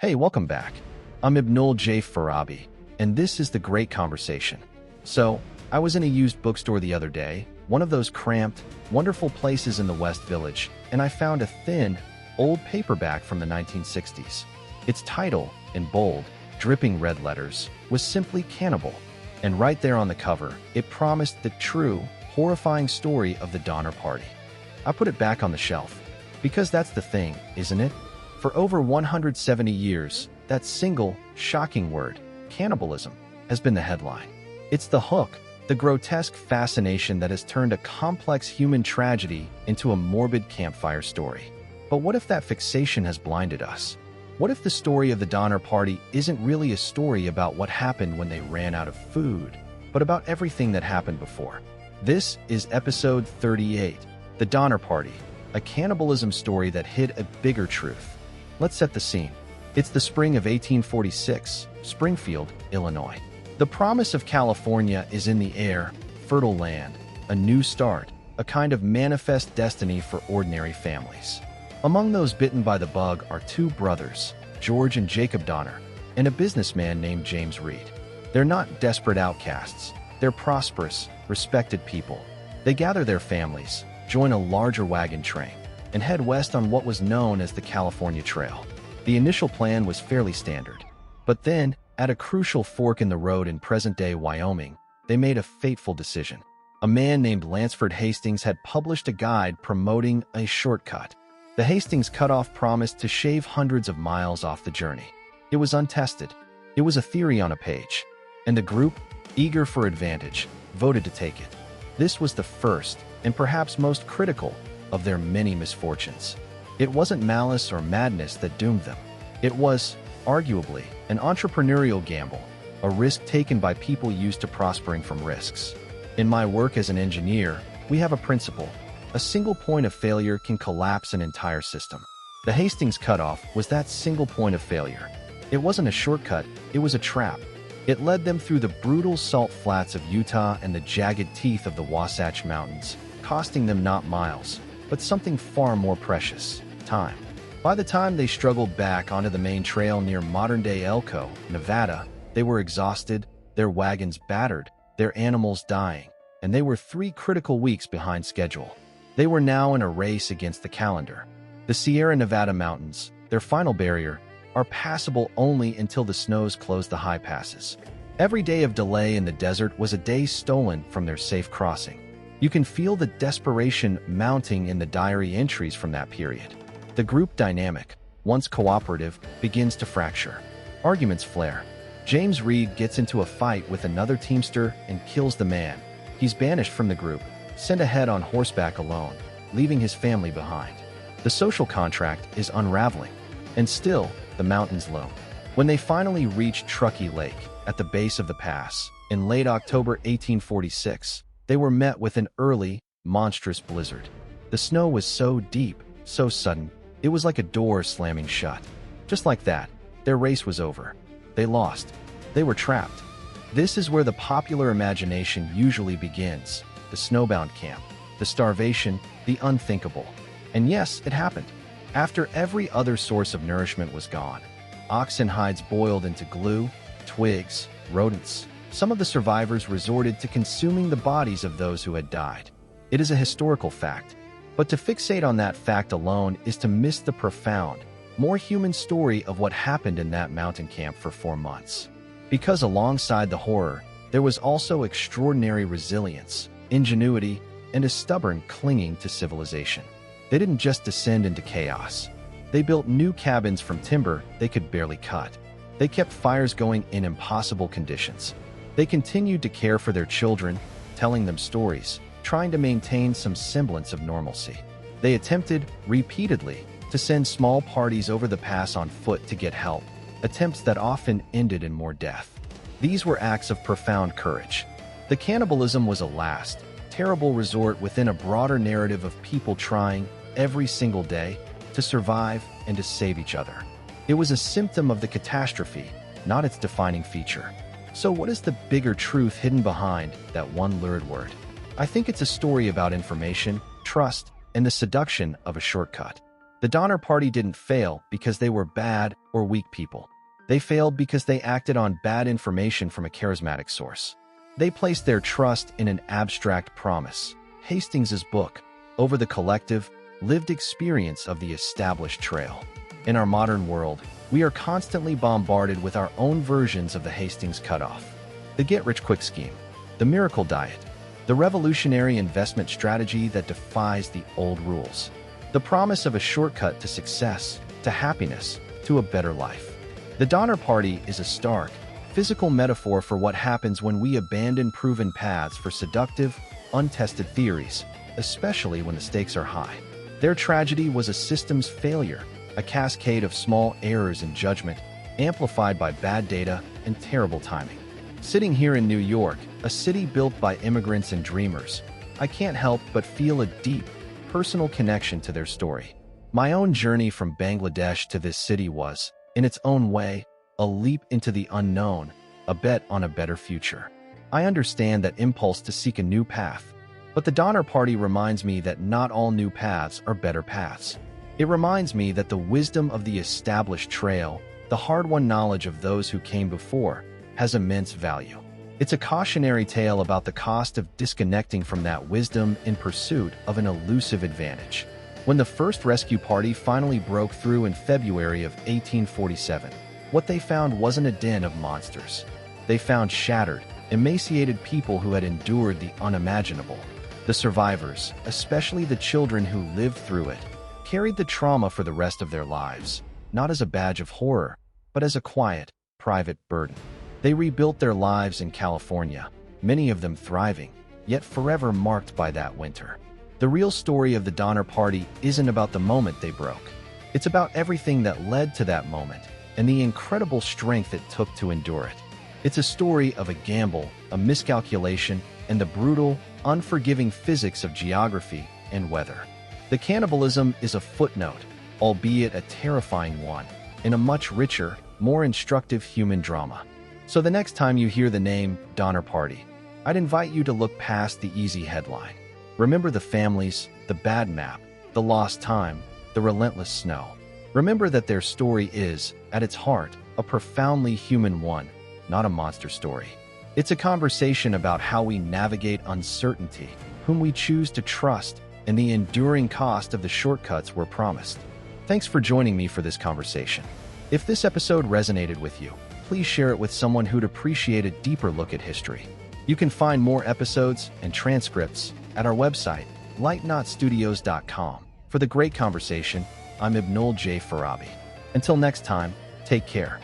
Hey, welcome back. I'm Ibnul J. Farabi, and this is The Great Conversation. So, I was in a used bookstore the other day, one of those cramped, wonderful places in the West Village, and I found a thin, old paperback from the 1960s. Its title, in bold, dripping red letters, was simply Cannibal. And right there on the cover, it promised the true, horrifying story of the Donner Party. I put it back on the shelf. Because that's the thing, isn't it? For over 170 years, that single, shocking word, cannibalism, has been the headline. It's the hook, the grotesque fascination that has turned a complex human tragedy into a morbid campfire story. But what if that fixation has blinded us? What if the story of the Donner Party isn't really a story about what happened when they ran out of food, but about everything that happened before? This is episode 38, The Donner Party, a cannibalism story that hid a bigger truth. Let's set the scene. It's the spring of 1846, Springfield, Illinois. The promise of California is in the air, fertile land, a new start, a kind of manifest destiny for ordinary families. Among those bitten by the bug are two brothers, George and Jacob Donner, and a businessman named James Reed. They're not desperate outcasts. They're prosperous, respected people. They gather their families, join a larger wagon train, and head west on what was known as the California Trail. The initial plan was fairly standard. But then, at a crucial fork in the road in present-day Wyoming, they made a fateful decision. A man named Lansford Hastings had published a guide promoting a shortcut. The Hastings cutoff promised to shave hundreds of miles off the journey. It was untested. It was a theory on a page. And the group, eager for advantage, voted to take it. This was the first, and perhaps most critical, of their many misfortunes. It wasn't malice or madness that doomed them. It was, arguably, an entrepreneurial gamble, a risk taken by people used to prospering from risks. In my work as an engineer, we have a principle. A single point of failure can collapse an entire system. The Hastings cutoff was that single point of failure. It wasn't a shortcut, it was a trap. It led them through the brutal salt flats of Utah and the jagged teeth of the Wasatch Mountains, costing them not miles, but something far more precious, time. By the time they struggled back onto the main trail near modern-day Elko, Nevada, they were exhausted, their wagons battered, their animals dying, and they were 3 critical weeks behind schedule. They were now in a race against the calendar. The Sierra Nevada mountains, their final barrier, are passable only until the snows close the high passes. Every day of delay in the desert was a day stolen from their safe crossing. You can feel the desperation mounting in the diary entries from that period. The group dynamic, once cooperative, begins to fracture. Arguments flare. James Reed gets into a fight with another teamster and kills the man. He's banished from the group, sent ahead on horseback alone, leaving his family behind. The social contract is unraveling, and still, the mountains loom. When they finally reach Truckee Lake, at the base of the pass, in late October 1846, they were met with an early, monstrous blizzard. The snow was so deep, so sudden, it was like a door slamming shut. Just like that, their race was over. They lost. They were trapped. This is where the popular imagination usually begins. The snowbound camp, the starvation, the unthinkable. And yes, it happened. After every other source of nourishment was gone, oxen hides boiled into glue, twigs, rodents. Some of the survivors resorted to consuming the bodies of those who had died. It is a historical fact, but to fixate on that fact alone is to miss the profound, more human story of what happened in that mountain camp for 4 months. Because alongside the horror, there was also extraordinary resilience, ingenuity, and a stubborn clinging to civilization. They didn't just descend into chaos. They built new cabins from timber they could barely cut. They kept fires going in impossible conditions. They continued to care for their children, telling them stories, trying to maintain some semblance of normalcy. They attempted, repeatedly, to send small parties over the pass on foot to get help, attempts that often ended in more death. These were acts of profound courage. The cannibalism was a last, terrible resort within a broader narrative of people trying, every single day, to survive and to save each other. It was a symptom of the catastrophe, not its defining feature. So what is the bigger truth hidden behind that one lurid word? I think it's a story about information, trust, and the seduction of a shortcut. The Donner Party didn't fail because they were bad or weak people. They failed because they acted on bad information from a charismatic source. They placed their trust in an abstract promise, Hastings's book, over the collective, lived experience of the established trail. In our modern world, we are constantly bombarded with our own versions of the Hastings cutoff. The get-rich-quick scheme, the miracle diet, the revolutionary investment strategy that defies the old rules, the promise of a shortcut to success, to happiness, to a better life. The Donner Party is a stark, physical metaphor for what happens when we abandon proven paths for seductive, untested theories, especially when the stakes are high. Their tragedy was a systems failure, a cascade of small errors in judgment, amplified by bad data and terrible timing. Sitting here in New York, a city built by immigrants and dreamers, I can't help but feel a deep, personal connection to their story. My own journey from Bangladesh to this city was, in its own way, a leap into the unknown, a bet on a better future. I understand that impulse to seek a new path, but the Donner Party reminds me that not all new paths are better paths. It reminds me that the wisdom of the established trail, the hard-won knowledge of those who came before, has immense value. It's a cautionary tale about the cost of disconnecting from that wisdom in pursuit of an elusive advantage. When the first rescue party finally broke through in February of 1847, what they found wasn't a den of monsters. They found shattered, emaciated people who had endured the unimaginable. The survivors, especially the children who lived through it, carried the trauma for the rest of their lives, not as a badge of horror, but as a quiet, private burden. They rebuilt their lives in California, many of them thriving, yet forever marked by that winter. The real story of the Donner Party isn't about the moment they broke. It's about everything that led to that moment and the incredible strength it took to endure it. It's a story of a gamble, a miscalculation, and the brutal, unforgiving physics of geography and weather. The cannibalism is a footnote, albeit a terrifying one, in a much richer, more instructive human drama. So the next time you hear the name Donner Party, I'd invite you to look past the easy headline. Remember the families, the bad map, the lost time, the relentless snow. Remember that their story is, at its heart, a profoundly human one, not a monster story. It's a conversation about how we navigate uncertainty, whom we choose to trust, and the enduring cost of the shortcuts we're promised. Thanks for joining me for this conversation. If this episode resonated with you, please share it with someone who'd appreciate a deeper look at history. You can find more episodes and transcripts at our website, lightnotstudios.com. For the great conversation, I'm Ibnul J. Farabi. Until next time, take care.